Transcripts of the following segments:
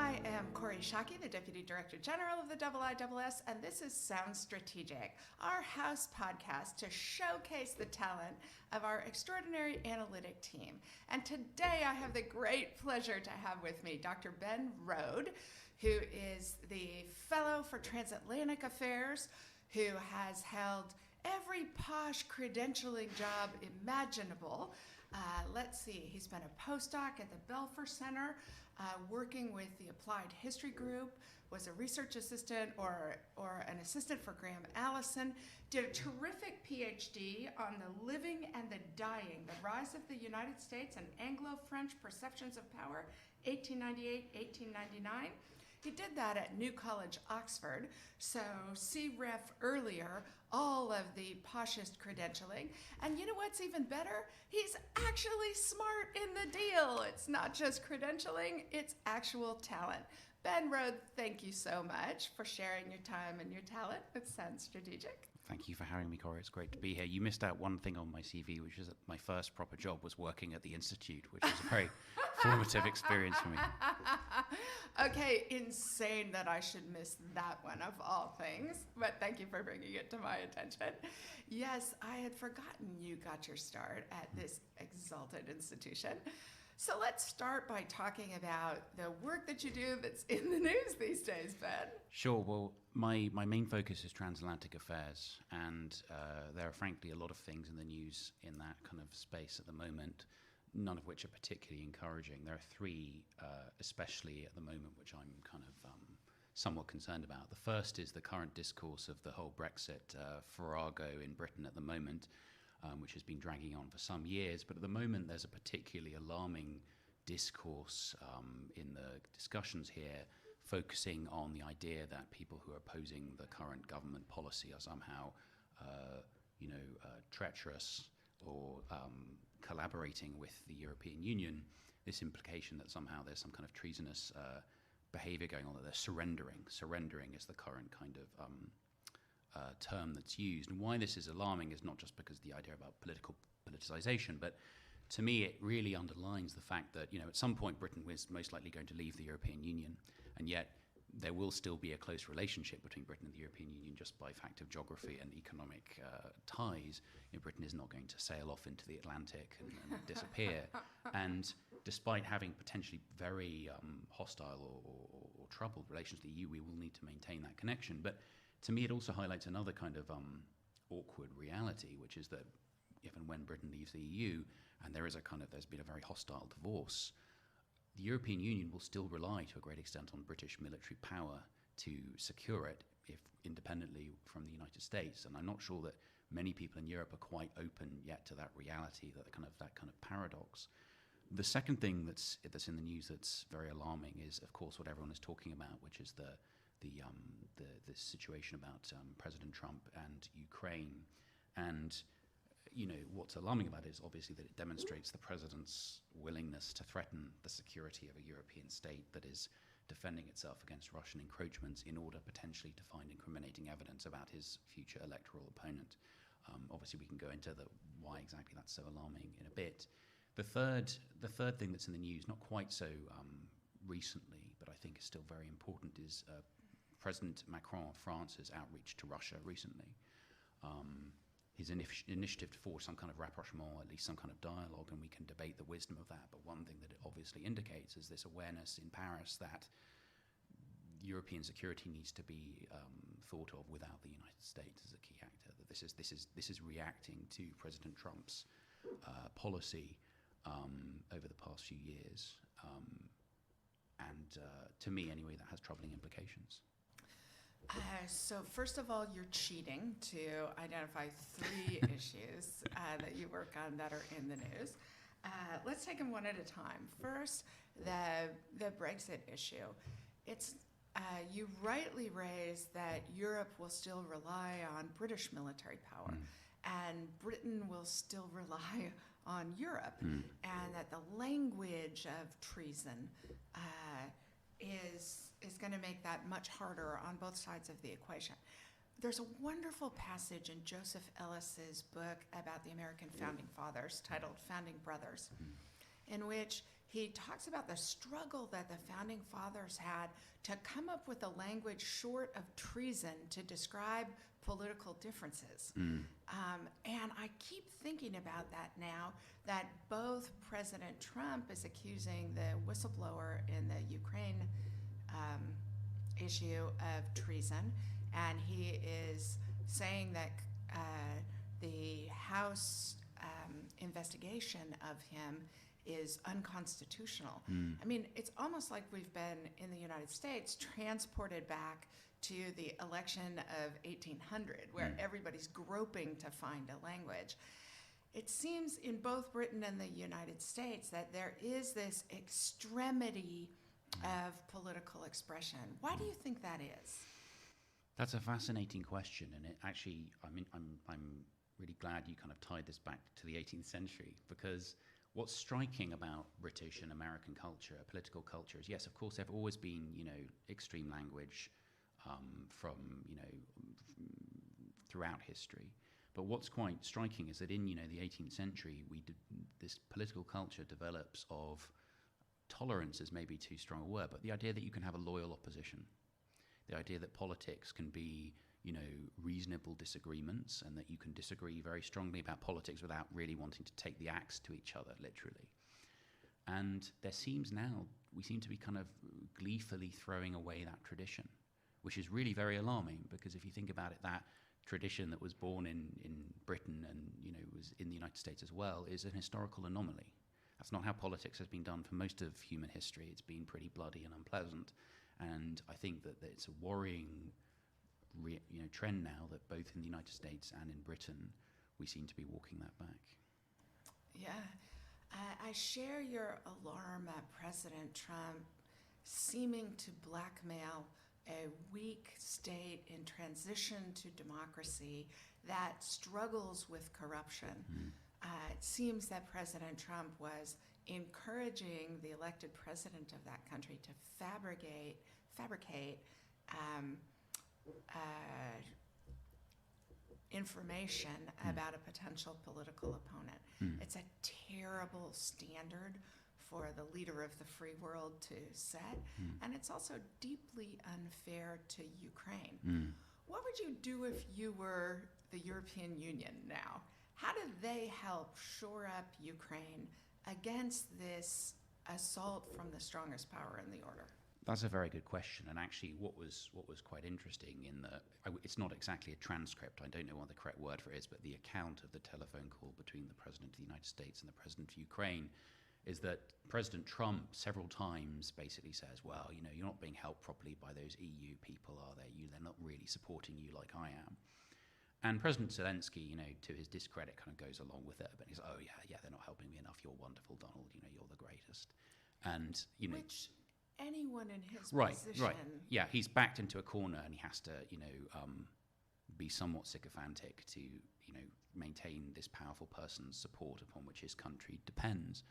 I am Kori, the Deputy Director General of the IISS, and this is Sound Strategic, our house podcast to showcase the talent of our extraordinary analytic team. And today I have the great pleasure to have with me Dr. Ben Rhode, who is the Fellow for Transatlantic Affairs, who has held every posh credentialing job imaginable. Let's see, he's been a postdoc at the Belfer Center, working with the Applied History Group, was a research assistant or an assistant for Graham Allison, did a terrific PhD on the living and the dying, the rise of the United States and Anglo-French perceptions of power, 1898-1899. He did that at New College, Oxford, so see ref earlier, all of the poshest credentialing. And you know what's even better? He's actually smart in the deal. It's not just credentialing, it's actual talent. Ben Rhode, thank you so much for sharing your time and your talent with Sound Strategic. Thank you for having me, Kori. It's great to be here. You missed out one thing on my CV, which is that my first proper job was working at the Institute, which was a very formative experience for me. Okay, insane that I should miss that one of all things, but thank you for bringing it to my attention. Yes, I had forgotten you got your start at this exalted institution. So let's start by talking about the work that you do that's in the news these days, Ben. Sure. Well, my main focus is transatlantic affairs, and there are frankly a lot of things in the news in that kind of space at the moment, none of which are particularly encouraging. There are three, especially at the moment, which I'm kind of somewhat concerned about. The first is the current discourse of the whole Brexit farrago in Britain at the moment, which has been dragging on for some years. But at the moment, there's a particularly alarming discourse in the discussions here, focusing on the idea that people who are opposing the current government policy are somehow, treacherous or collaborating with the European Union. This implication that somehow there's some kind of treasonous behavior going on, that they're surrendering. Surrendering is the current kind of term that's used. And why this is alarming is not just because the idea about politicization, but to me it really underlines the fact that, at some point Britain was most likely going to leave the European Union, and yet there will still be a close relationship between Britain and the European Union just by fact of geography and economic ties. Britain is not going to sail off into the Atlantic and disappear. And despite having potentially very hostile or troubled relations with the EU, we will need to maintain that connection. But to me, it also highlights another kind of awkward reality, which is that if and when Britain leaves the EU, and there's been a very hostile divorce, the European Union will still rely to a great extent on British military power to secure it, if independently from the United States. And I'm not sure that many people in Europe are quite open yet to that reality, that kind of paradox. The second thing that's in the news that's very alarming is, of course, what everyone is talking about, which is the situation about President Trump and Ukraine. And what's alarming about it is obviously that it demonstrates the president's willingness to threaten the security of a European state that is defending itself against Russian encroachments in order potentially to find incriminating evidence about his future electoral opponent. Obviously, we can go into why exactly that's so alarming in a bit. The third thing that's in the news, not quite so recently, but I think is still very important, is President Macron of France's outreach to Russia recently. His initiative to forge some kind of rapprochement, at least some kind of dialogue, and we can debate the wisdom of that. But one thing that it obviously indicates is this awareness in Paris that European security needs to be thought of without the United States as a key actor. That this is reacting to President Trump's policy over the past few years, and to me, anyway, that has troubling implications. So first of all, you're cheating to identify three issues that you work on that are in the news. Let's take them one at a time. First, the Brexit issue. You rightly raised that Europe will still rely on British military power, and Britain will still rely on Europe, and that the language of treason is going to make that much harder on both sides of the equation. There's a wonderful passage in Joseph Ellis's book about the American founding fathers titled Founding Brothers, in which he talks about the struggle that the founding fathers had to come up with a language short of treason to describe political differences. And I keep thinking about that now, that both President Trump is accusing the whistleblower in the Ukraine issue of treason, and he is saying that the House investigation of him is unconstitutional. I mean, it's almost like we've been, in the United States, transported back to the election of 1800, where everybody's groping to find a language. It seems in both Britain and the United States that there is this extremity of political expression. Why do you think that is? That's a fascinating question, and it actually, I'm really glad you kind of tied this back to the 18th century, because what's striking about British and American culture, political culture, is yes, of course, there've always been, extreme language from, throughout history. But what's quite striking is that in, the 18th century, this political culture develops of tolerance is maybe too strong a word, but the idea that you can have a loyal opposition, the idea that politics can be, reasonable disagreements, and that you can disagree very strongly about politics without really wanting to take the axe to each other, literally. And we seem to be kind of gleefully throwing away that tradition, which is really very alarming, because if you think about it, that tradition that was born in Britain and, was in the United States as well, is an historical anomaly. That's not how politics has been done for most of human history. It's been pretty bloody and unpleasant. And I think that it's a worrying trend now that both in the United States and in Britain, we seem to be walking that back. Yeah. I share your alarm at President Trump seeming to blackmail a weak state in transition to democracy that struggles with corruption. It seems that President Trump was encouraging the elected president of that country to fabricate information about a potential political opponent. It's a terrible standard for the leader of the free world to set, and it's also deeply unfair to Ukraine. What would you do if you were the European Union now? How do they help shore up Ukraine against this assault from the strongest power in the order? That's a very good question, and actually what was quite interesting in it's not exactly a transcript, I don't know what the correct word for it is, but the account of the telephone call between the President of the United States and the President of Ukraine is that President Trump several times basically says, well, you're not being helped properly by those EU people, are they? They're not really supporting you like I am. And President Zelensky, to his discredit, kind of goes along with it, but he's, oh yeah, they're not helping me enough, you're wonderful, Donald, you're the greatest. And, Which anyone in his position... Right, yeah, he's backed into a corner and he has to, be somewhat sycophantic to, maintain this powerful person's support upon which his country depends.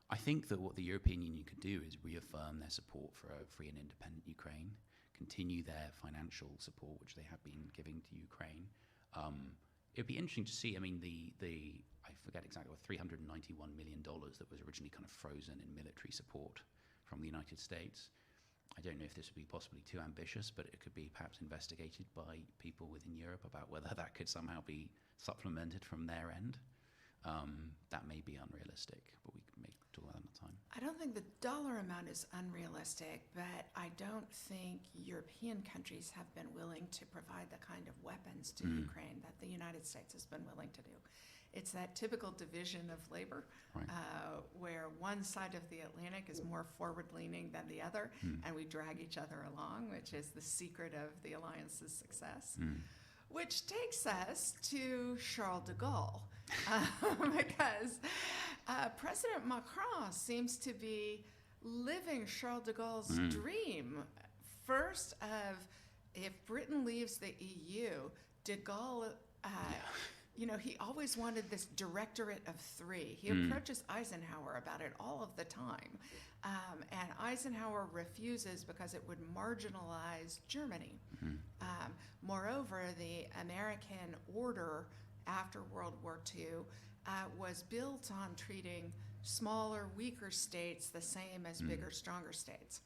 I think that what the European Union could do is reaffirm their support for a free and independent Ukraine, continue their financial support, which they have been giving to Ukraine. It'd be interesting to see, I forget exactly, $391 million that was originally kind of frozen in military support from the United States. I don't know if this would be possibly too ambitious, but it could be perhaps investigated by people within Europe about whether that could somehow be supplemented from their end. That may be unrealistic, but we can talk about that another time. I don't think the dollar amount is unrealistic, but I don't think European countries have been willing to provide the kind of weapons to Ukraine that the United States has been willing to do. It's that typical division of labor, right, where one side of the Atlantic is more forward-leaning than the other, and we drag each other along, which is the secret of the alliance's success. Which takes us to Charles de Gaulle, because President Macron seems to be living Charles de Gaulle's dream. First of, if Britain leaves the EU, de Gaulle... he always wanted this directorate of three. He approaches Eisenhower about it all of the time. And Eisenhower refuses because it would marginalize Germany. Moreover, the American order after World War II was built on treating smaller, weaker states the same as bigger, stronger states.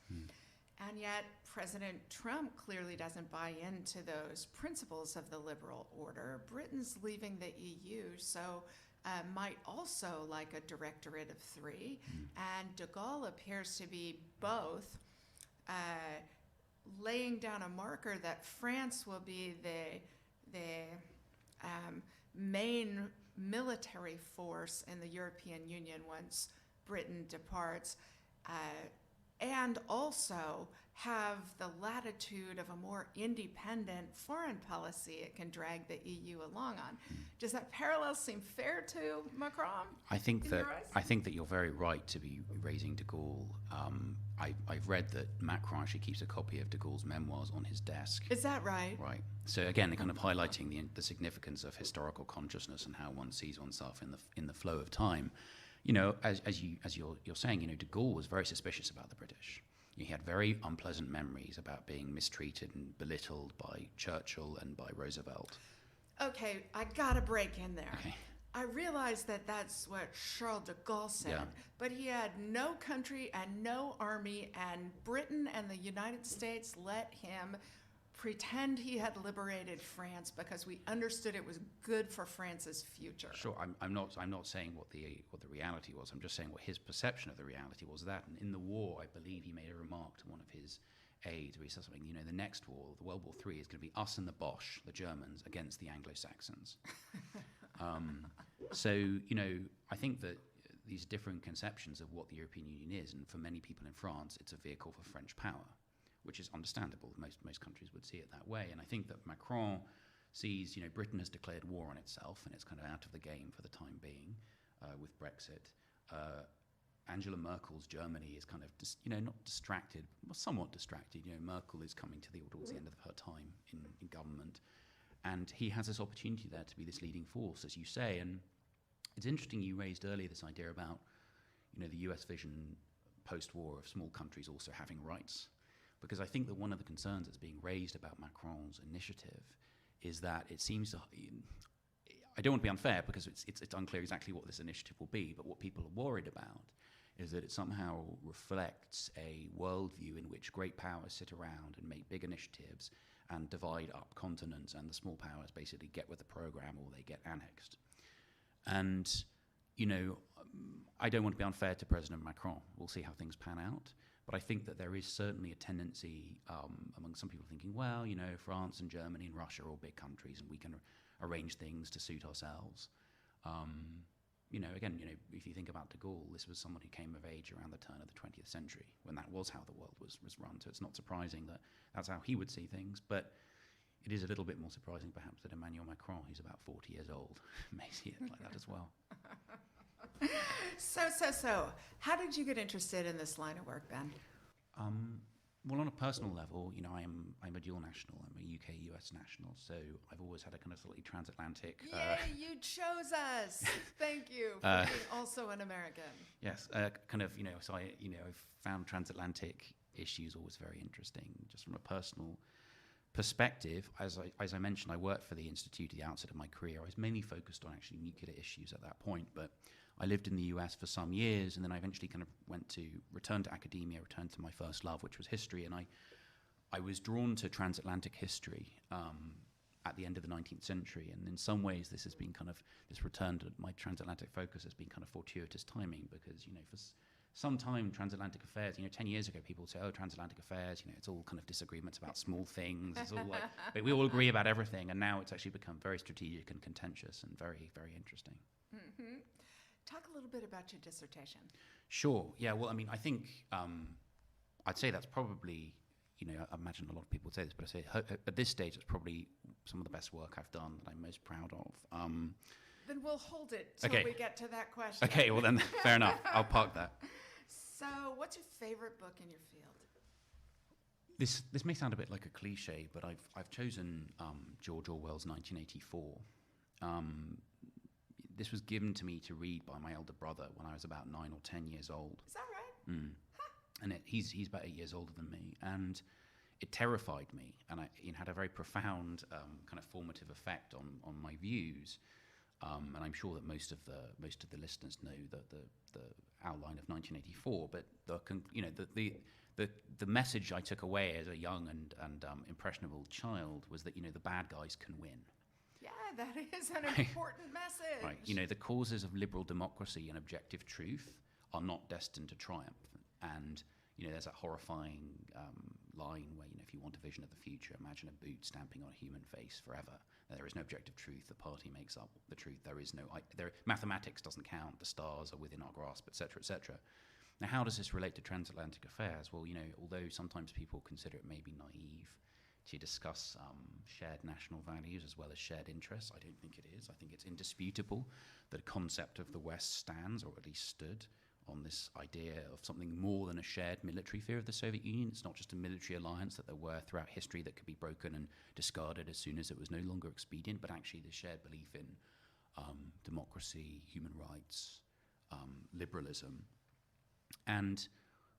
And yet, President Trump clearly doesn't buy into those principles of the liberal order. Britain's leaving the EU, so might also like a directorate of three. And de Gaulle appears to be both laying down a marker that France will be the main military force in the European Union once Britain departs, and also have the latitude of a more independent foreign policy it can drag the EU along on. Does that parallel seem fair to Macron? I think that you're very right to be raising de Gaulle. I've read that Macron actually keeps a copy of de Gaulle's memoirs on his desk. Is that right? Right. So again, kind of highlighting the significance of historical consciousness and how one sees oneself in the flow of time. You know, as you're saying, you know, de Gaulle was very suspicious about the British. He had very unpleasant memories about being mistreated and belittled by Churchill and by Roosevelt. Okay, I gotta break in there. Okay. I realize that that's what Charles de Gaulle said, but he had no country and no army, and Britain and the United States let him pretend he had liberated France because we understood it was good for France's future. Sure, I'm not saying what the reality was. I'm just saying what his perception of the reality was. That, and in the war, I believe he made a remark to one of his aides where he said something. You know, the next war, the World War III, is going to be us and the Boche, the Germans, against the Anglo-Saxons. So you know, I think that these different conceptions of what the European Union is, and for many people in France, it's a vehicle for French power, which is understandable. Most countries would see it that way. And I think that Macron sees, you know, Britain has declared war on itself and it's kind of out of the game for the time being with Brexit. Angela Merkel's Germany is kind of, not distracted, well, somewhat distracted. You know, Merkel is coming towards the end of her time in government. And he has this opportunity there to be this leading force, as you say. And it's interesting you raised earlier this idea about, you know, the US vision post-war of small countries also having rights. Because I think that one of the concerns that's being raised about Macron's initiative is that it seems to, I don't want to be unfair because it's unclear exactly what this initiative will be, but what people are worried about is that it somehow reflects a worldview in which great powers sit around and make big initiatives and divide up continents, and the small powers basically get with the program or they get annexed. And, you know, I don't want to be unfair to President Macron. We'll see how things pan out. But I think that there is certainly a tendency among some people thinking, well, you know, France and Germany and Russia are all big countries and we can arrange things to suit ourselves. You know, again, you know, if you think about de Gaulle, this was someone who came of age around the turn of the 20th century when that was how the world was run. So it's not surprising that that's how he would see things. But it is a little bit more surprising perhaps that Emmanuel Macron, who's about 40 years old, may see it like that as well. So, how did you get interested in this line of work, Ben? Well, on a personal level, you know, I'm a dual national. I'm a UK-US national, so I've always had a kind of slightly transatlantic. Yay, you chose us! Thank you for being also an American. Yes, kind of, you know. So I've found transatlantic issues always very interesting, just from a personal perspective. As I mentioned, I worked for the Institute at the outset of my career. I was mainly focused on actually nuclear issues at that point, but I lived in the US for some years, and then I eventually kind of returned to academia, returned to my first love, which was history, and I was drawn to transatlantic history at the end of the 19th century, and in some ways this has been kind of, this return to my transatlantic focus has been kind of fortuitous timing, because, you know, for some time transatlantic affairs, you know, 10 years ago people would say, oh, transatlantic affairs, you know, it's all kind of disagreements about small things, it's all like, but we all agree about everything, and now it's actually become very strategic and contentious and very, very interesting. Mm-hmm. Talk a little bit about your dissertation. Sure. Yeah. Well, I mean, I think I'd say that's probably, you know, I imagine a lot of people would say this, but I say at this stage, it's probably some of the best work I've done that I'm most proud of. Then we'll hold it till we get to that question. Okay. Well, then, fair enough. I'll park that. So, what's your favorite book in your field? This may sound a bit like a cliche, but I've chosen George Orwell's 1984. This was given to me to read by my elder brother when I was about 9 or 10 years old. Is that right? Huh. And he's about 8 years older than me, and it terrified me, and it had a very profound kind of formative effect on my views. And I'm sure that most of the listeners know the outline of 1984. But the message I took away as a young and impressionable child was that the bad guys can win. Yeah, that is an important message. Right. The causes of liberal democracy and objective truth are not destined to triumph. And there's that horrifying line where if you want a vision of the future, imagine a boot stamping on a human face forever. There is no objective truth. The party makes up the truth. There is no mathematics doesn't count. The stars are within our grasp, etc., etc. Now, how does this relate to transatlantic affairs? Well, although sometimes people consider it maybe naive to discuss shared national values as well as shared interests, I don't think it is. I think it's indisputable that a concept of the West stands, or at least stood, on this idea of something more than a shared military fear of the Soviet Union. It's not just a military alliance that there were throughout history that could be broken and discarded as soon as it was no longer expedient, but actually the shared belief in democracy, human rights, liberalism. And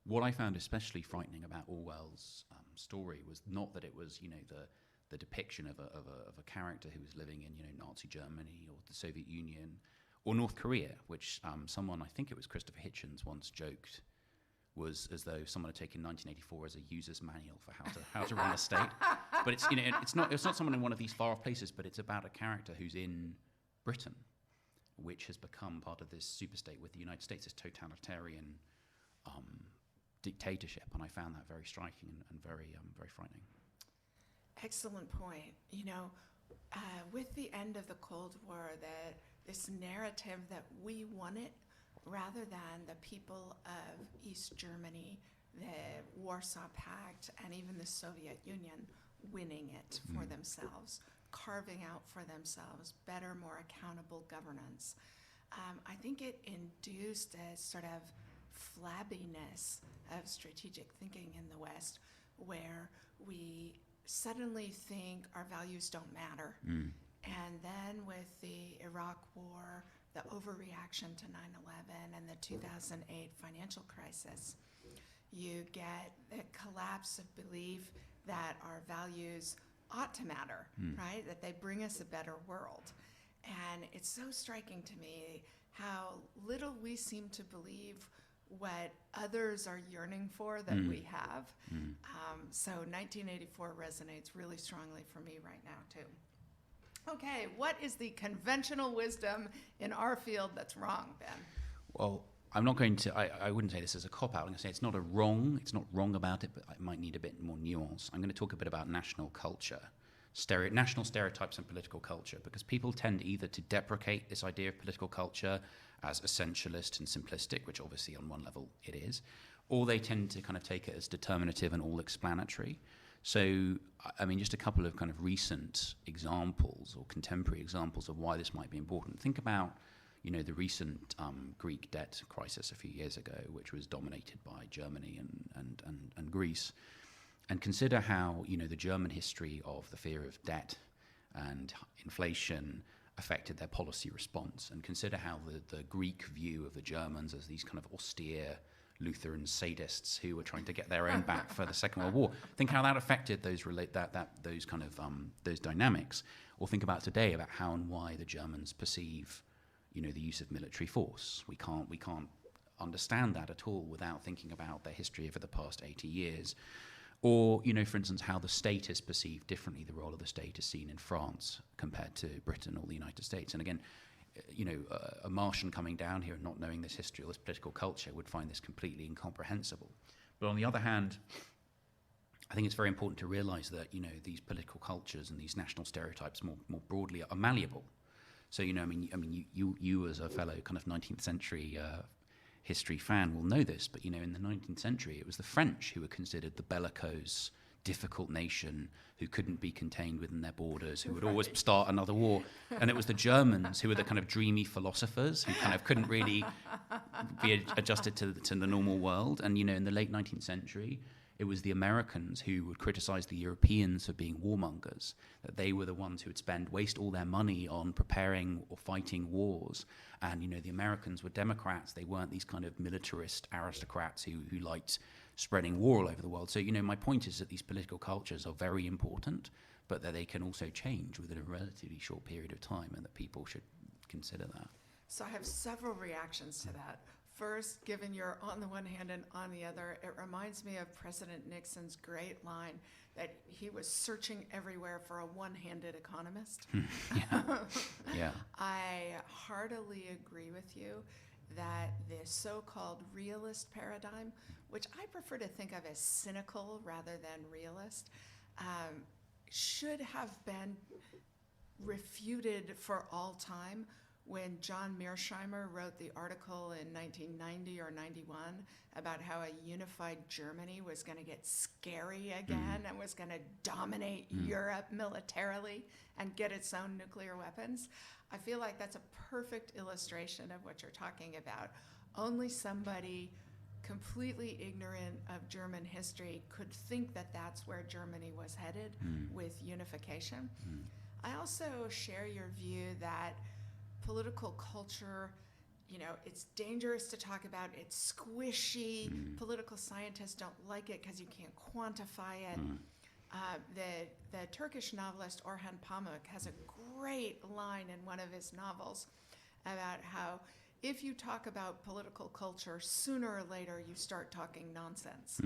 what I found especially frightening about Orwell's story was not that it was, the depiction of a character who was living in, Nazi Germany or the Soviet Union or North Korea, which someone, I think it was Christopher Hitchens, once joked was as though someone had taken 1984 as a user's manual for how to run a state. But it's not someone in one of these far off places, but it's about a character who's in Britain, which has become part of this superstate with the United States, this totalitarian dictatorship, and I found that very striking and very frightening. Excellent point. With the end of the Cold War, this narrative that we won it rather than the people of East Germany, the Warsaw Pact, and even the Soviet Union winning it for themselves, carving out for themselves better, more accountable governance. I think it induced a sort of flabbiness of strategic thinking in the West, where we suddenly think our values don't matter. And then with the Iraq War, the overreaction to 9/11 and the 2008 financial crisis, you get a collapse of belief that our values ought to matter, right? That they bring us a better world. And it's so striking to me how little we seem to believe what others are yearning for that we have. So 1984 resonates really strongly for me right now, too. Okay, what is the conventional wisdom in our field that's wrong, Ben? Well, I'm not going to, I wouldn't say this as a cop-out. I'm going to say it's not wrong about it, but it might need a bit more nuance. I'm going to talk a bit about national culture, national stereotypes and political culture, because people tend either to deprecate this idea of political culture as essentialist and simplistic, which obviously on one level it is, or they tend to kind of take it as determinative and all-explanatory. So, I mean, just a couple of kind of recent examples or contemporary examples of why this might be important. Think about, the recent Greek debt crisis a few years ago, which was dominated by Germany and Greece. And consider how, the German history of the fear of debt and inflation affected their policy response. And consider how the Greek view of the Germans as these kind of austere Lutheran sadists who were trying to get their own back for the Second World War. Think how that affected those dynamics. Or think about today about how and why the Germans perceive, the use of military force. We can't understand that at all without thinking about their history over the past 80 years. Or, for instance, how the state is perceived differently. The role of the state is seen in France compared to Britain or the United States. And again, a Martian coming down here and not knowing this history or this political culture would find this completely incomprehensible. But on the other hand, I think it's very important to realize that, these political cultures and these national stereotypes more broadly are malleable. So, you as a fellow kind of 19th century history fan will know this, but, in the 19th century, it was the French who were considered the bellicose, difficult nation who couldn't be contained within their borders, who would always start another war. And it was the Germans who were the kind of dreamy philosophers who kind of couldn't really be adjusted to the normal world. And, in the late 19th century, it was the Americans who would criticize the Europeans for being warmongers, that they were the ones who would waste all their money on preparing or fighting wars. And, the Americans were Democrats. They weren't these kind of militarist aristocrats who liked spreading war all over the world. So, my point is that these political cultures are very important, but that they can also change within a relatively short period of time, and that people should consider that. So I have several reactions to that. First, given you're on the one hand and on the other, it reminds me of President Nixon's great line that he was searching everywhere for a one-handed economist. Yeah. I heartily agree with you that the so-called realist paradigm, which I prefer to think of as cynical rather than realist, should have been refuted for all time when John Mearsheimer wrote the article in 1990 or 91 about how a unified Germany was going to get scary again and was going to dominate Europe militarily and get its own nuclear weapons. I feel like that's a perfect illustration of what you're talking about. Only somebody completely ignorant of German history could think that that's where Germany was headed with unification. I also share your view that political culture, it's dangerous to talk about. It's squishy. Political scientists don't like it because you can't quantify it. The Turkish novelist Orhan Pamuk has a great line in one of his novels about how if you talk about political culture, sooner or later you start talking nonsense.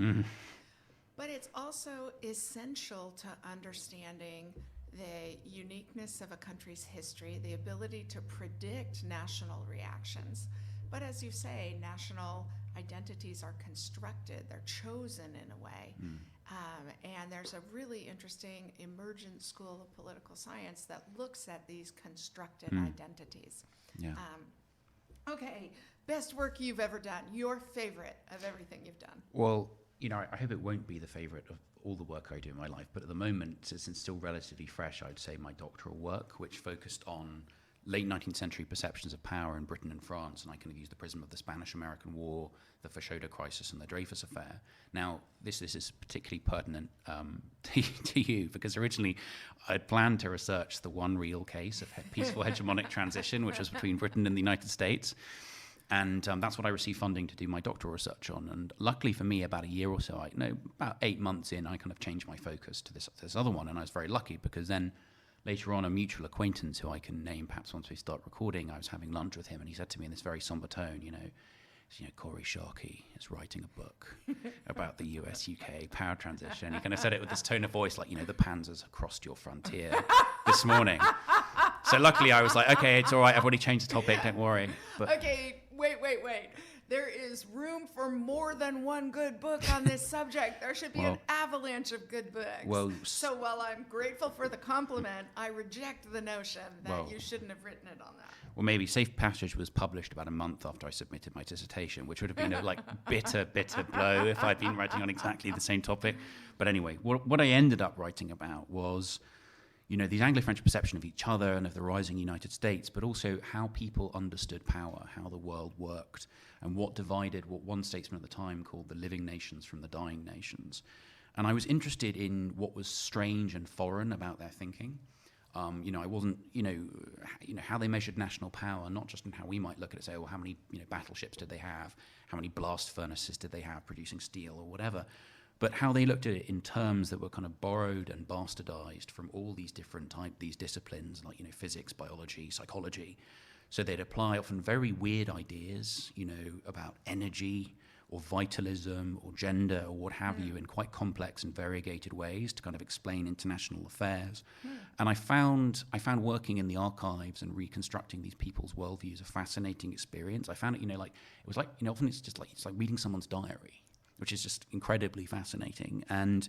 But it's also essential to understanding the uniqueness of a country's history, the ability to predict national reactions. But as you say, national identities are constructed, they're chosen in a way. And there's a really interesting emergent school of political science that looks at these constructed identities. Yeah. Okay, best work you've ever done, your favorite of everything you've done. Well, I hope it won't be the favorite of all the work I do in my life, but at the moment, since it's still relatively fresh, I'd say my doctoral work, which focused on late 19th century perceptions of power in Britain and France, and I kind of used the prism of the Spanish-American War, the Fashoda Crisis, and the Dreyfus Affair. Now, this is particularly pertinent to you, because originally I'd planned to research the one real case of peaceful hegemonic transition, which was between Britain and the United States. And that's what I received funding to do my doctoral research on. And luckily for me, about a year or so, about 8 months in, I kind of changed my focus to this other one. And I was very lucky because then later on, a mutual acquaintance who I can name perhaps once we start recording, I was having lunch with him and he said to me in this very somber tone, Kori Schake is writing a book about the US-UK power transition. He kind of said it with this tone of voice like, the Panzers have crossed your frontier this morning. So luckily I was like, okay, it's all right. I've already changed the topic. Don't worry. But okay. Wait. There is room for more than one good book on this subject. There should be an avalanche of good books. So while I'm grateful for the compliment, I reject the notion that you shouldn't have written it on that. Well, maybe Safe Passage was published about a month after I submitted my dissertation, which would have been a bitter blow if I'd been writing on exactly the same topic. But anyway, what I ended up writing about was these Anglo-French perception of each other and of the rising United States, but also how people understood power, how the world worked, and what divided what one statesman at the time called the living nations from the dying nations. And I was interested in what was strange and foreign about their thinking. I wasn't, how they measured national power, not just in how we might look at it, say, how many battleships did they have, how many blast furnaces did they have producing steel or whatever, but how they looked at it in terms that were kind of borrowed and bastardized from all these different these disciplines, like, physics, biology, psychology. So they'd apply often very weird ideas, about energy or vitalism or gender or what have you in quite complex and variegated ways to kind of explain international affairs. And I found working in the archives and reconstructing these people's worldviews a fascinating experience. I found it, often it's like reading someone's diary, which is just incredibly fascinating. And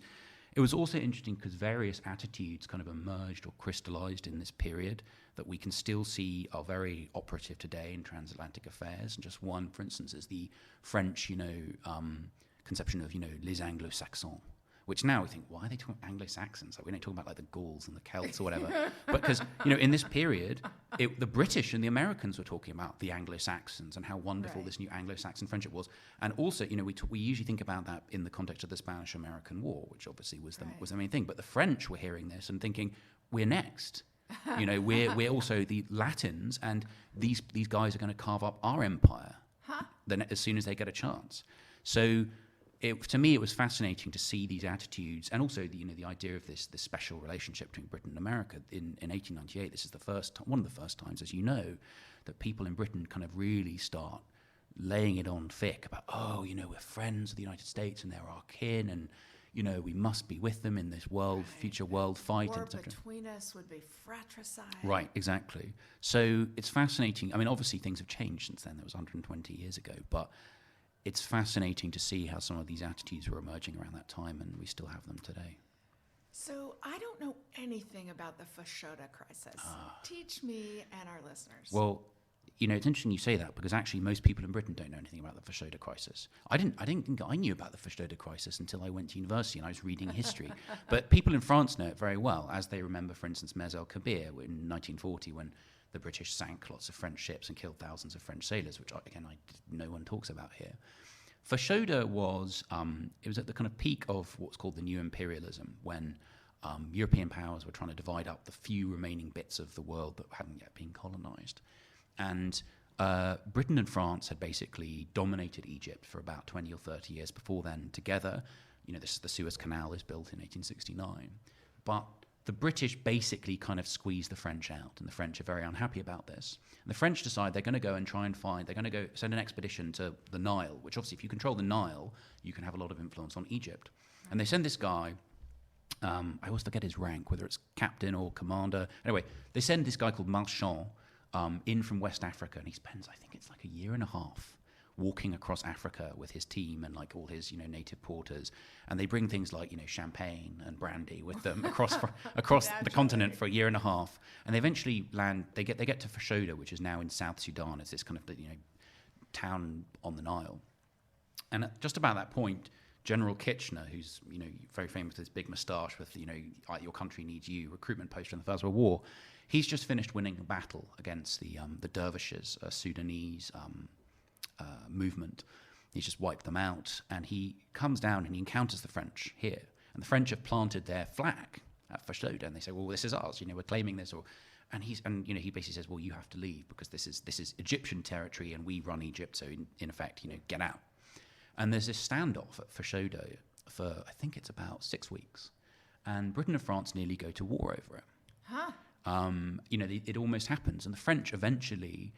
it was also interesting because various attitudes kind of emerged or crystallized in this period that we can still see are very operative today in transatlantic affairs. And just one, for instance, is the French, conception of, les Anglo-Saxons, which now we think, why are they talking Anglo-Saxons? Like, we don't talk about the Gauls and the Celts or whatever. Because, in this period, the British and the Americans were talking about the Anglo-Saxons and how wonderful this new Anglo-Saxon friendship was. And also, we usually think about that in the context of the Spanish-American War, which obviously was the main thing. But the French were hearing this and thinking, we're next. We're also the Latins, and these guys are going to carve up our empire then as soon as they get a chance. So to me, it was fascinating to see these attitudes, and also the idea of this special relationship between Britain and America. In 1898, this is one of the first times, as you know, that people in Britain kind of really start laying it on thick about, we're friends of the United States and they're our kin, and we must be with them in this future world fight. War between us would be fratricide. Right, exactly. So it's fascinating. I mean, obviously things have changed since then. That was 120 years ago, but it's fascinating to see how some of these attitudes were emerging around that time, and we still have them today. So I don't know anything about the Fashoda Crisis. Teach me and our listeners. Well, it's interesting you say that, because actually most people in Britain don't know anything about the Fashoda Crisis. I didn't think I knew about the Fashoda Crisis until I went to university and I was reading history. But people in France know it very well, as they remember, for instance, Mers el-Kabir in 1940, when the British sank lots of French ships and killed thousands of French sailors, which, again, no one talks about here. Fashoda was at the kind of peak of what's called the New Imperialism, when European powers were trying to divide up the few remaining bits of the world that hadn't yet been colonized. And Britain and France had basically dominated Egypt for about 20 or 30 years before then together. The Suez Canal is built in 1869. But the British basically kind of squeezed the French out, and the French are very unhappy about this. And the French decide they're going to go and they're going to go send an expedition to the Nile, which obviously if you control the Nile, you can have a lot of influence on Egypt. And they send this guy, I always forget his rank, whether it's captain or commander. Anyway, they send this guy called Marchand in from West Africa, and he spends, I think it's like a year and a half, walking across Africa with his team and like all his native porters, and they bring things like champagne and brandy with them across the continent for a year and a half, and they eventually land. They get to Fashoda, which is now in South Sudan. It's this kind of town on the Nile, and at just about that point, General Kitchener, who's very famous with his big moustache with your country needs you recruitment poster in the First World War, he's just finished winning a battle against the dervishes, a Sudanese movement. He's just wiped them out, and he comes down and he encounters the French here, and the French have planted their flag at Fashoda, and they say, well, this is ours, we're claiming this, and he basically says, well, you have to leave because this is Egyptian territory and we run Egypt, so in effect, get out. And there's this standoff at Fashoda for, I think it's about 6 weeks, and Britain and France nearly go to war over it. Huh. It almost happens, and the French eventually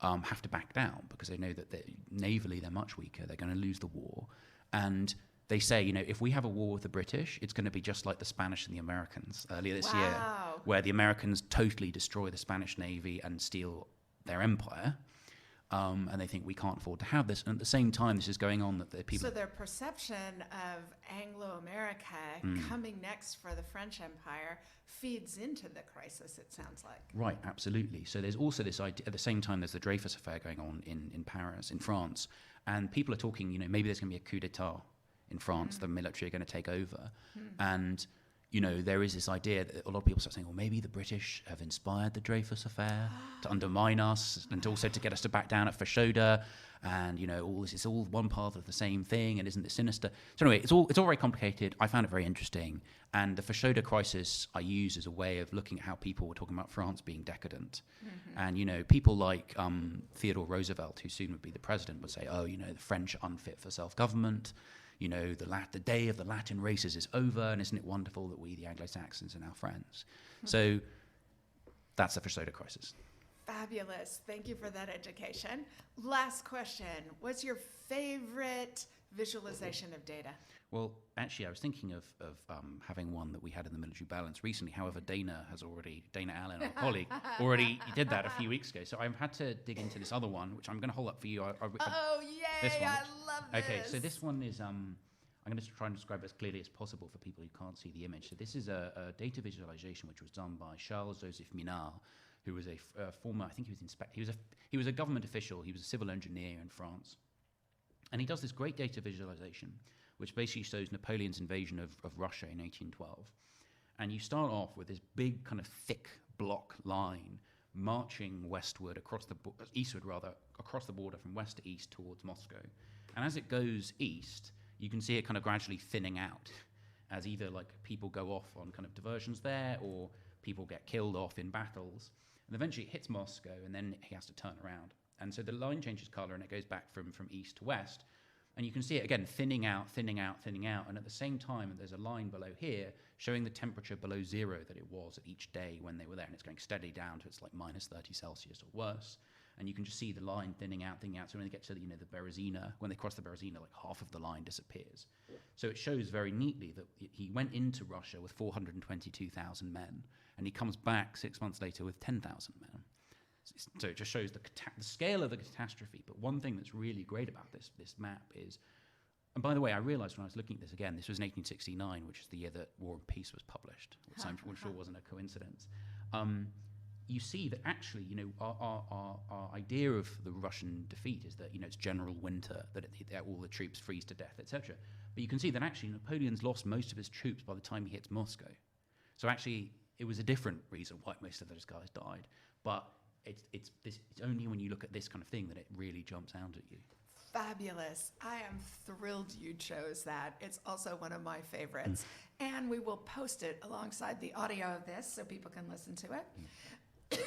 have to back down because they know that navally they're much weaker. They're going to lose the war, and they say, if we have a war with the British, it's going to be just like the Spanish and the Americans earlier this year, where the Americans totally destroy the Spanish Navy and steal their empire. And they think we can't afford to have this. And at the same time, this is going on that the people. So their perception of Anglo-America coming next for the French Empire feeds into the crisis, it sounds like. Right, absolutely. So there's also this idea, at the same time, there's the Dreyfus Affair going on in Paris, in France. And people are talking, maybe there's going to be a coup d'etat in France, the military are going to take over. And there is this idea that a lot of people start saying, well, maybe the British have inspired the Dreyfus Affair to undermine us and also to get us to back down at Fashoda, and all this is all one part of the same thing, and isn't it sinister? So anyway, it's all very complicated. I found it very interesting, and the Fashoda Crisis I use as a way of looking at how people were talking about France being decadent, and people like Theodore Roosevelt, who soon would be the president, would say, the French are unfit for self-government. The day of the Latin races is over, and isn't it wonderful that we, the Anglo-Saxons, are now friends? So that's the Fashoda Crisis. Fabulous. Thank you for that education. Last question. What's your favorite visualization of data? Well, actually, I was thinking of having one that we had in the military balance recently. However, Dana Allen, our colleague, already did that a few weeks ago. So I've had to dig into this other one, which I'm going to hold up for you. Yay! This one. I love this. Okay, so this one is, I'm going to try and describe it as clearly as possible for people who can't see the image. So this is a data visualization which was done by Charles-Joseph Minard, who was a former, I think he was a government official, he was a civil engineer in France. And he does this great data visualization, which basically shows Napoleon's invasion of Russia in 1812. And you start off with this big kind of thick block line marching westward across the border from west to east towards Moscow. And as it goes east, you can see it kind of gradually thinning out as either like people go off on kind of diversions there, or people get killed off in battles. And eventually it hits Moscow, and then he has to turn around. And so the line changes color, and it goes back from east to west. And you can see it again, thinning out, thinning out, thinning out. And at the same time, there's a line below here showing the temperature below zero that it was at each day when they were there. And it's going steadily down to it's like minus 30 Celsius or worse. And you can just see the line thinning out, thinning out. So when they get to the Berezina, when they cross the Berezina, like half of the line disappears. So it shows very neatly that he went into Russia with 422,000 men, and he comes back 6 months later with 10,000 men. So it just shows the scale of the catastrophe. But one thing that's really great about this map is, and by the way, I realized when I was looking at this again, this was in 1869, which is the year that War and Peace was published, which I'm sure wasn't a coincidence. You see that actually, our idea of the Russian defeat is that, it's general winter, that all the troops freeze to death, etc. But you can see that actually Napoleon's lost most of his troops by the time he hits Moscow. So actually, it was a different reason why most of those guys died. But it's only when you look at this kind of thing that it really jumps out at you. Fabulous. I am thrilled you chose that. It's also one of my favorites. And we will post it alongside the audio of this so people can listen to it.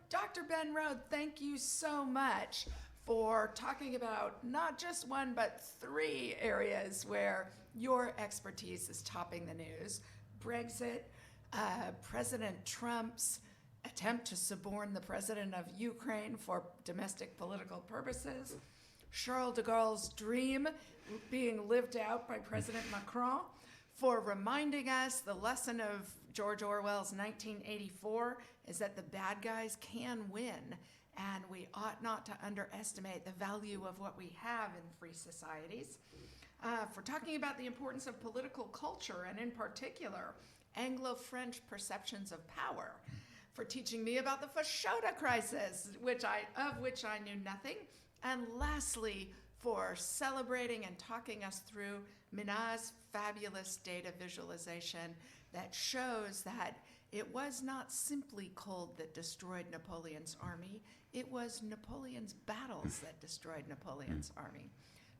Dr. Ben Rhode, thank you so much for talking about not just one, but 3 areas where your expertise is topping the news. Brexit, President Trump's attempt to suborn the president of Ukraine for domestic political purposes, Charles de Gaulle's dream being lived out by President Macron, for reminding us the lesson of George Orwell's 1984 is that the bad guys can win, and we ought not to underestimate the value of what we have in free societies. For talking about the importance of political culture, and in particular, Anglo-French perceptions of power. For teaching me about the Fashoda Crisis, of which I knew nothing. And lastly, for celebrating and talking us through Minna's fabulous data visualization that shows that it was not simply cold that destroyed Napoleon's army, it was Napoleon's battles that destroyed Napoleon's army.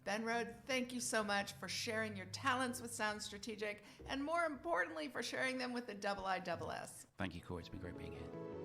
Ben Rhode, thank you so much for sharing your talents with Sound Strategic, and more importantly, for sharing them with the IISS. Thank you, Kori. It's been great being here.